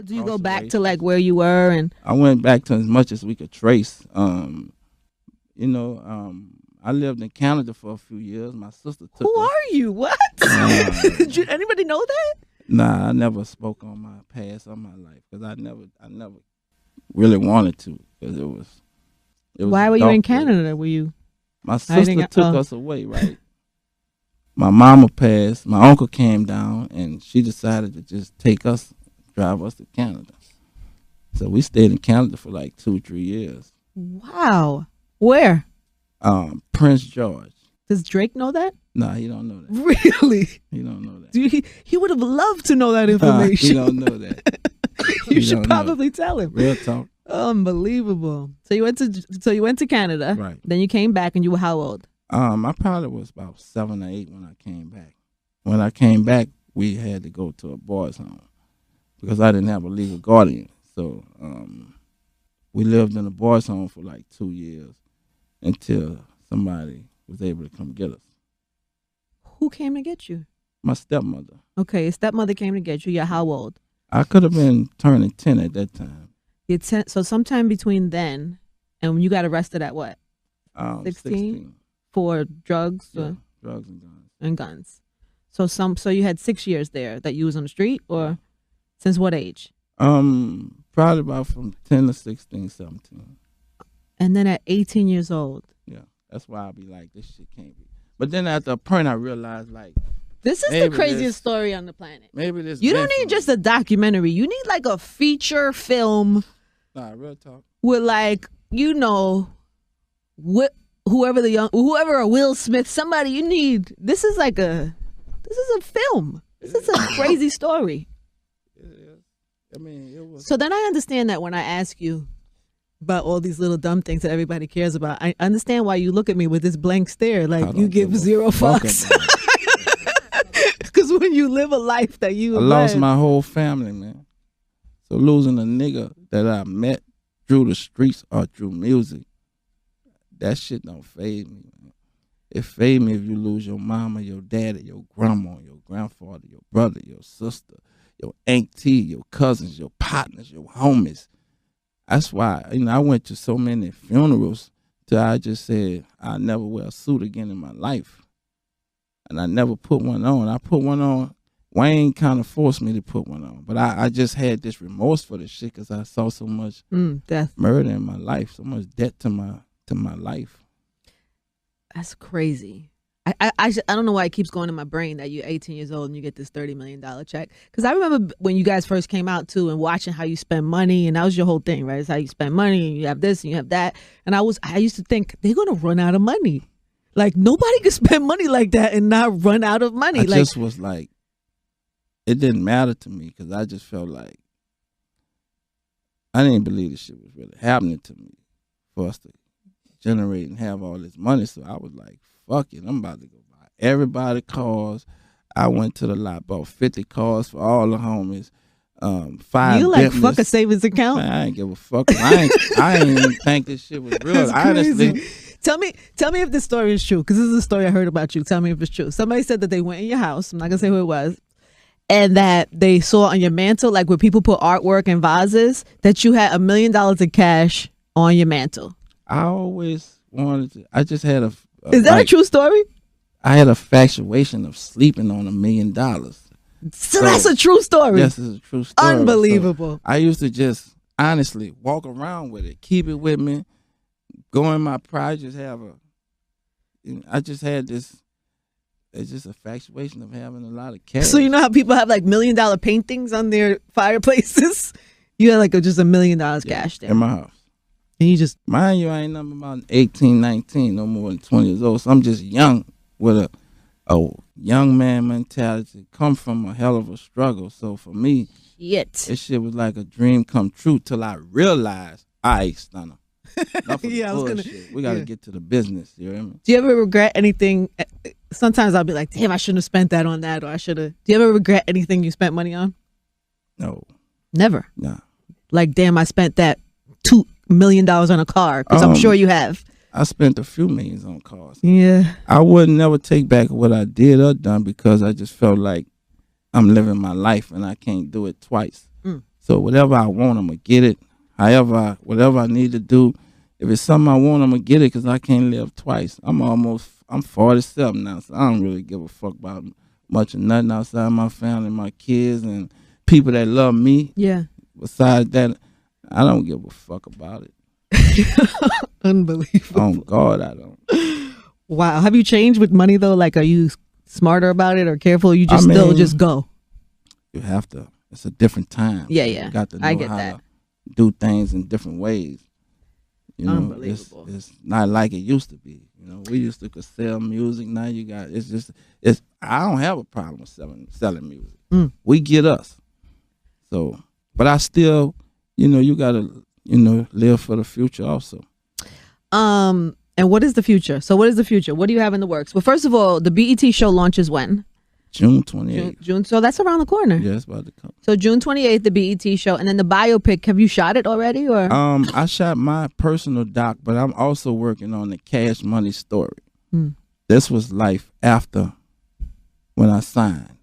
Do you across go the back to racial. like where you were and I went back to as much as we could trace. I lived in Canada for a few years. My sister who took us. are you? What? Uh, Did anybody know that? nah, I never spoke on my past or my life because I never really wanted to because it was a Why were you in dark place. Canada? Were you My hiding? sister took us away, right? My mama passed. My uncle came down, and she decided to just take us, drive us to Canada. So we stayed in Canada for like 2, 3 years. Wow. Where? Prince George. Does Drake know that? Nah, he don't know that. Really? He don't know that. He would have loved to know that He information. don't know that. You He should don't know. probably tell him. Real talk. Unbelievable. So you went to Canada. Right. Then you came back and you were how old? I probably was about 7 or 8 when I came back. When I came back, we had to go to a boys' home because I didn't have a legal guardian. So we lived in a boys' home for like 2 years until somebody was able to come get us. Who came to get you? My stepmother. Okay, your stepmother came to get you. You're how old? I could have been turning 10 at that time. You're 10, so sometime between then and when you got arrested at what? 16? 16. For drugs Yeah, drugs and guns. and guns. So you had 6 years there that you was on the street, or since what age? Probably about from 10 to 16, 17. And then at 18 years old. Yeah, that's why I be like, this shit can't be. But then at the point, I realized like This is the maybe craziest this- story on the planet. maybe this. You don't meant need for just me. a documentary. You need like a feature film Nah, real talk. with like, whoever a Will Smith, somebody you need. This is a film. This is a crazy story. It is. I mean, it was. So then I understand that when I ask you about all these little dumb things that everybody cares about, I understand why you look at me with this blank stare, I like don't you give a zero fuck fucks. about it. Because when you live a life that you I lost led- my whole family, man. So losing a nigga that I met through the streets or through music, that shit don't fade me, man. It fade me if you lose your mama, your daddy, your grandma, your grandfather, your brother, your sister, your auntie, your cousins, your partners, your homies. That's why, I went to so many funerals till I just said I'll never wear a suit again in my life. And I never put one on. I put one on. Wayne kind of forced me to put one on. But I just had this remorse for the shit because I saw so much death. murder in my life, so much debt to my life. That's crazy. I don't know why it keeps going in my brain that you're 18 years old and you get this $30 million check. Because I remember when you guys first came out too and watching how you spend money, and that was your whole thing, right? It's how you spend money and you have this and you have that. And I used to think they're gonna run out of money. Like nobody could spend money like that and not run out of money. I Like just was like, it didn't matter to me because I just felt like I didn't believe this shit was really happening to me for us to generate and have all this money. So I was like, fuck it, I'm about to go buy everybody cars. I went to the lot, bought 50 cars for all the homies. 5 you like Bentleys. fuck a savings account. Man, I ain't give a fuck. I ain't even think this shit was real. That's Honestly, crazy. Tell me if this story is true, because this is a story I heard about you. Tell me if it's true. Somebody said that they went in your house. I'm not gonna say who it was, and that they saw on your mantle, like where people put artwork and vases, that you had $1 million in cash on your mantle. I always wanted to. I just had Is that a true story? I had a infatuation of sleeping on $1 million. So that's a true story. Yes, it's a true story. Unbelievable. So I used to just honestly walk around with it, keep it with me, go in my pride, just have I just had this. It's just a infatuation of having a lot of cash. So you know how people have like $1 million paintings on their fireplaces? You had like just $1 million cash there. in my house. And you just, Mind you, I ain't nothing about 18, 19, no more than 20 years old. So I'm just young with a young man mentality, come from a hell of a struggle. So for me, this shit was like a dream come true till I realized, all right, Stunner. Enough of the Yeah, I was gonna- bullshit. We got to get to the business. You hear me? do you ever regret anything? Sometimes I'll be like, damn, I shouldn't have spent that on that, or I should have. Do you ever regret anything you spent money on? No, Never. nah. Like, damn, I spent that $2 million on a car, because I'm sure you have. I spent a few millions on cars. Yeah. I would never take back what I did or done because I just felt like I'm living my life and I can't do it twice. So whatever I want, I'm gonna get it. However, whatever I need to do, if it's something I want, I'm gonna get it because I can't live twice. I'm 47 now, so I don't really give a fuck about much of nothing outside my family, my kids, and people that love me. Yeah. Besides that, I don't give a fuck about it. Unbelievable. Oh God, I don't. Wow. Have you changed with money though? Like, are you smarter about it or careful? Or you just still just go? You have to. It's a different time. Yeah, yeah. You got to know I get how that. to do things in different ways. You know, Unbelievable. It's not like it used to be. You know, we used to could sell music. Now you got it's. I don't have a problem with selling music. We get us. So, but I still, you gotta, live for the future also. And what is the future? So what is the future? What do you have in the works? Well, first of all, the BET show launches when? June 28th. June. So that's around the corner. Yeah, it's about to come. So June 28th, the BET show, and then the biopic. Have you shot it already, or? I shot my personal doc, but I'm also working on the Cash Money story. This was life after when I signed.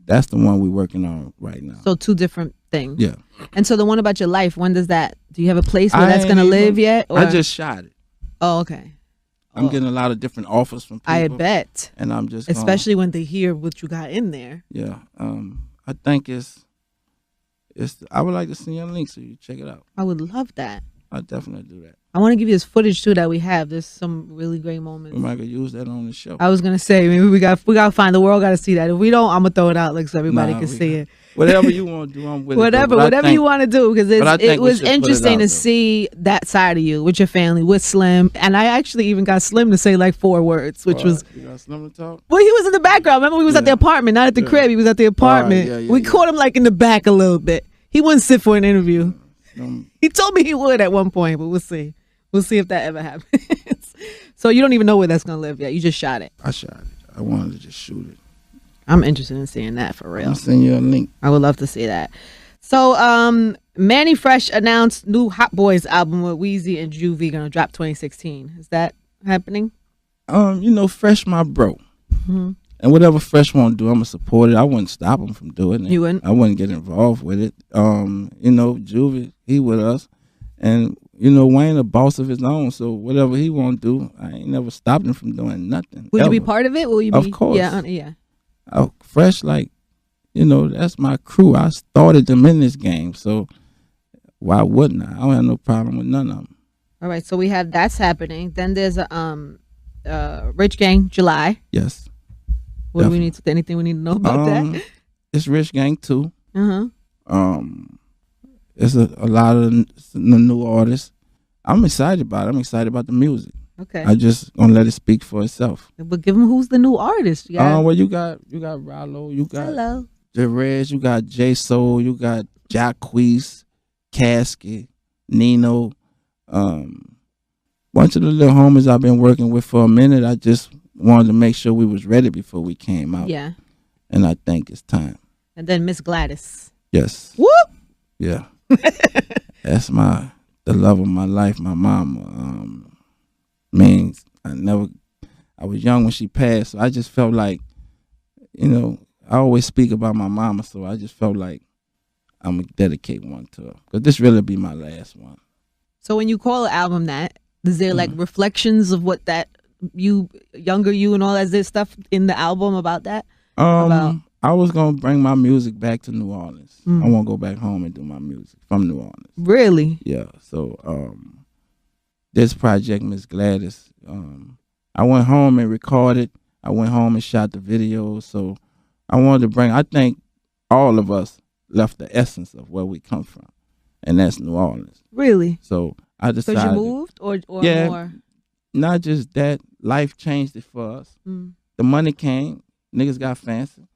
That's the one we're working on right now. So two different things. Yeah. And so the one about your life, when does that? Do you have a place where that's gonna live yet? Or? I just shot it. Oh, okay. I'm getting a lot of different offers from people. I bet. And I'm just especially when they hear what you got in there. Yeah. I think it's I would like to send you a link so you check it out. I would love that. I definitely do that. I want to give you this footage too that we have. There's some really great moments. We might could use that on the show. I was gonna say maybe we got to find the world got to see that. If we don't, I'm gonna throw it out like so everybody can see it. Whatever you want to do, I'm with whatever, it. Whatever you want to do, because it was interesting to though. see that side of you with your family, with Slim, and I actually even got Slim to say like 4 words, which was. You got Slim to talk? Well, he was in the background. Remember, we was at the apartment, not at the crib. He was at the apartment. We caught him like in the back a little bit. He wouldn't sit for an interview. He told me he would at one point, but we'll see. We'll see if that ever happens. So you don't even know where that's gonna live yet. You just shot it. I shot it. I wanted to just shoot it. I'm interested in seeing that for real. I'll send you a link. I would love to see that. So, Manny Fresh announced new Hot Boys album with Weezy and Juvie gonna drop 2016. Is that happening? Fresh my bro. And whatever Fresh want to do, I'm gonna support it. I wouldn't stop him from doing it. You wouldn't? I wouldn't get involved with it. Juvie, he with us, and Wayne a boss of his own. So whatever he want to do, I ain't never stopped him from doing nothing. Would you be part of it? Will you be? Of course. Yeah. Fresh, that's my crew. I started them in this game, so why wouldn't I? I don't have no problem with none of them. All right, so we have that's happening. Then there's a Rich Gang July. Yes. What do we need to? Anything we need to know about that? It's Rich Gang too. It's a lot of the new artists. I'm excited about it. I'm excited about the music. Okay. I just gonna let it speak for itself. But give them who's the new artist. You got Rollo, you got Jerez, you got J Soul, you got Jacquees, Casket, Nino, bunch of the little homies I've been working with for a minute. I just wanted to make sure we was ready before we came out. Yeah. And I think it's time. And then Miss Gladys. Yes. Whoop. Yeah. That's the love of my life, my mama. I was young when she passed, so I just felt like, I always speak about my mama, so I just felt like I'm going to dedicate one to her. Because this really be my last one. So when you call an album that, is there like reflections of what that younger you and all that, is there stuff in the album about that? I was going to bring my music back to New Orleans. I want to go back home and do my music from New Orleans. Really? Yeah. So this project, Miss Gladys, I went home and recorded. I went home and shot the video. So I wanted to I think all of us left the essence of where we come from, and that's New Orleans. Really? So I decided. So you moved or yeah, more? Not just that. Life changed it for us. The money came. Niggas got fancy.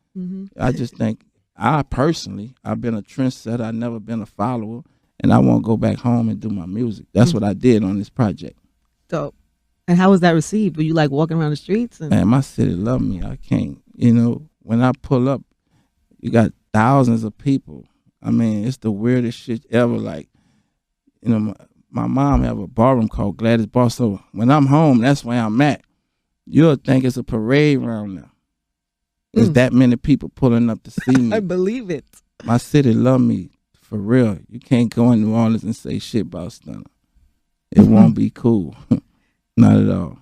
I just think I've been a trendsetter. I've never been a follower, and I want to go back home and do my music. That's what I did on this project. Dope. And how was that received? Were you like walking around the streets? Man, my city love me. I can't, when I pull up, you got thousands of people. I mean, it's the weirdest shit ever. Like, my mom have a ballroom called Gladys Bar. So when I'm home, that's where I'm at. You'll think it's a parade around there. There's that many people pulling up to see me. I believe it. My city love me for real. You can't go in New Orleans and say shit about Stunner. It won't be cool. Not at all.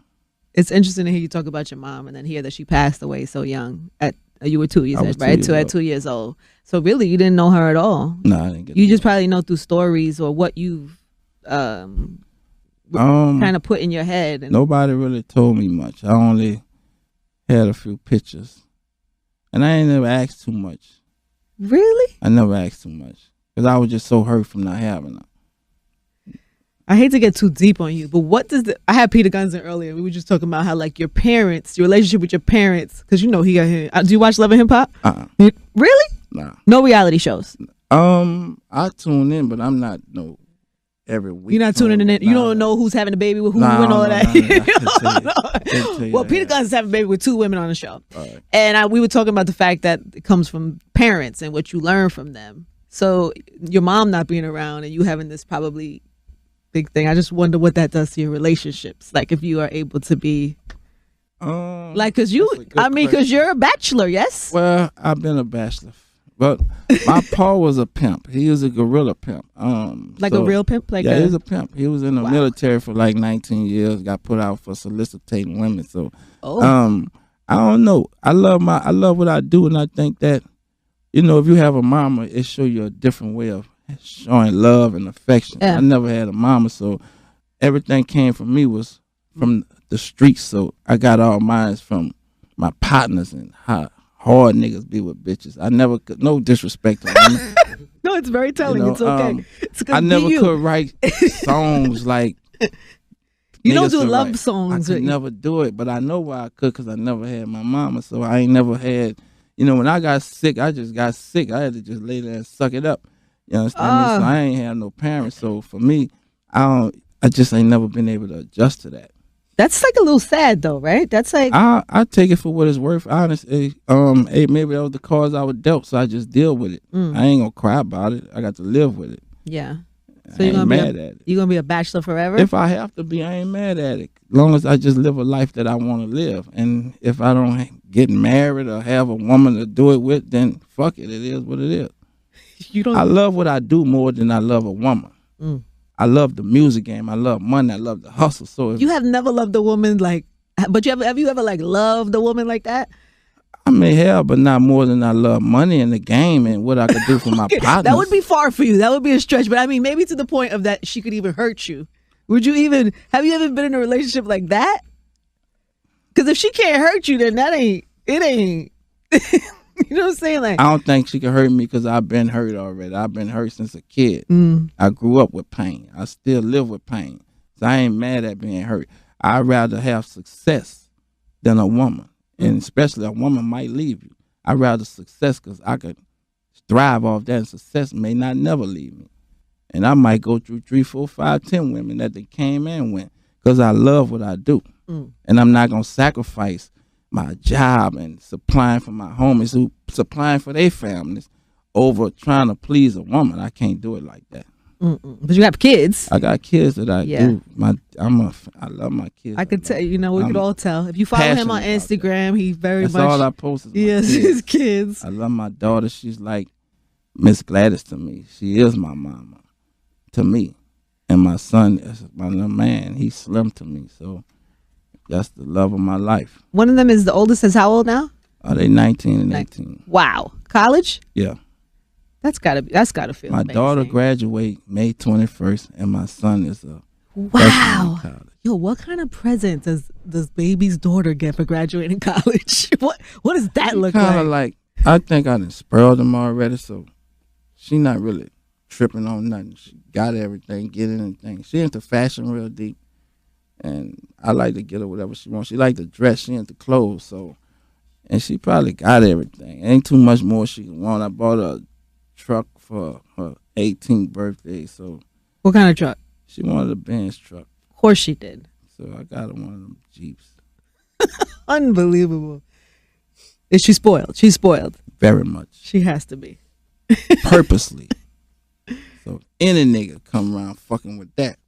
It's interesting to hear you talk about your mom and then hear that she passed away so young. At you were 2 years I old, was right? 2 years At 2 years old. So really, you didn't know her at all. No, I didn't get You to just know. probably know through stories or what you've kind of put in your head. And Nobody really told me much. I only had a few pictures. And I ain't never asked too much. really, I never asked too much. Because I was just so hurt from not having her. I hate to get too deep on you, but what does I had Peter Guns in earlier. We were just talking about how like your parents, your relationship with your parents, because you know he got him. Do you watch Love and Hip Hop? Really? Nah. No reality shows. I tune in, but I'm not every week. You're not tuning in. You don't know who's having a baby with who and all of that. Well, Peter Guns is having a baby with 2 women on the show, Right. and we were talking about the fact that it comes from parents and what you learn from them. So your mom not being around and you having this probably big thing. I just wonder what that does to your relationships. Like if you are able to be like, because you're a bachelor, yes? Well, I've been a bachelor, but my pa was a pimp. He was a gorilla pimp. Like a real pimp? Like he was a pimp. He was in the military for like 19 years. Got put out for soliciting women. So, I don't know. I love what I do, and I think that if you have a mama, it show you a different way of showing love and affection. Yeah. I never had a mama, so everything came from me was from the streets. So I got all mine from my partners and how hard niggas be with bitches. I never could, no disrespect to women. No, it's very telling. It's okay. It's I never could write songs like you don't do could love write. songs. I could never do it, but I know why I could because I never had my mama. So I ain't never had, when I got sick, I just got sick. I had to just lay there and suck it up. You understand me? So I ain't have no parents. So for me, I just ain't never been able to adjust to that. That's like a little sad though, right? That's like I take it for what it's worth. Honestly, maybe that was the cards I was dealt, so I just deal with it. I ain't gonna cry about it. I got to live with it. Yeah. So I you're ain't gonna mad at it. You're gonna be a bachelor forever? If I have to be, I ain't mad at it. As long as I just live a life that I want to live, and if I don't get married or have a woman to do it with, then fuck it. It is what it is. I love what I do more than I love a woman. I love the music game. I love money. I love the hustle. So you have never loved a woman like, but have you ever like loved a woman like that? I may have, but not more than I love money and the game and what I could do for my partners. That would be far for you. That would be a stretch. But I mean, maybe to the point of that she could even hurt you. Have you ever been in a relationship like that? Because if she can't hurt you, then it ain't. You know what I'm saying? Like, I don't think she can hurt me because I've been hurt already. I've been hurt since a kid. I grew up with pain. I still live with pain. So I ain't mad at being hurt. I'd rather have success than a woman. And especially a woman might leave you. I'd rather success because I could thrive off that, and success may not never leave me. And I might go through 3, 4, 5, 10 women that they came and went because I love what I do. And I'm not going to sacrifice my job and supplying for my homies who supplying for their families over trying to please a woman. I can't do it like that. But you have kids. I got kids that I do. I love my kids. I could tell. We could all tell. If you follow him on Instagram, he That's all I post is my yes, kids. his kids. I love my daughter. She's like Miss Gladys to me. She is my mama to me. And my son is my little man. He's slim to me. So that's the love of my life. One of them is the oldest. Is how old now? They 19 and 18. Wow. College? Yeah. That's gotta feel my amazing. daughter graduate May 21st, and my son is a wow. freshman in college. Yo, what kind of present does baby's daughter get for graduating college? What does that look like? Kind of like, I think I done spoiled them already, so she not really tripping on nothing. She got everything, getting anything. She into fashion real deep, and I like to get her whatever she wants. She like to dress, she into clothes, so, and she probably got everything. Ain't too much more she can want. I bought her a truck for her 18th birthday, so. What kind of truck? She wanted a Benz truck. Of course she did. So I got her one of them Jeeps. Unbelievable. Is she spoiled? She's spoiled. Very much. She has to be. Purposely. So any nigga come around fucking with that.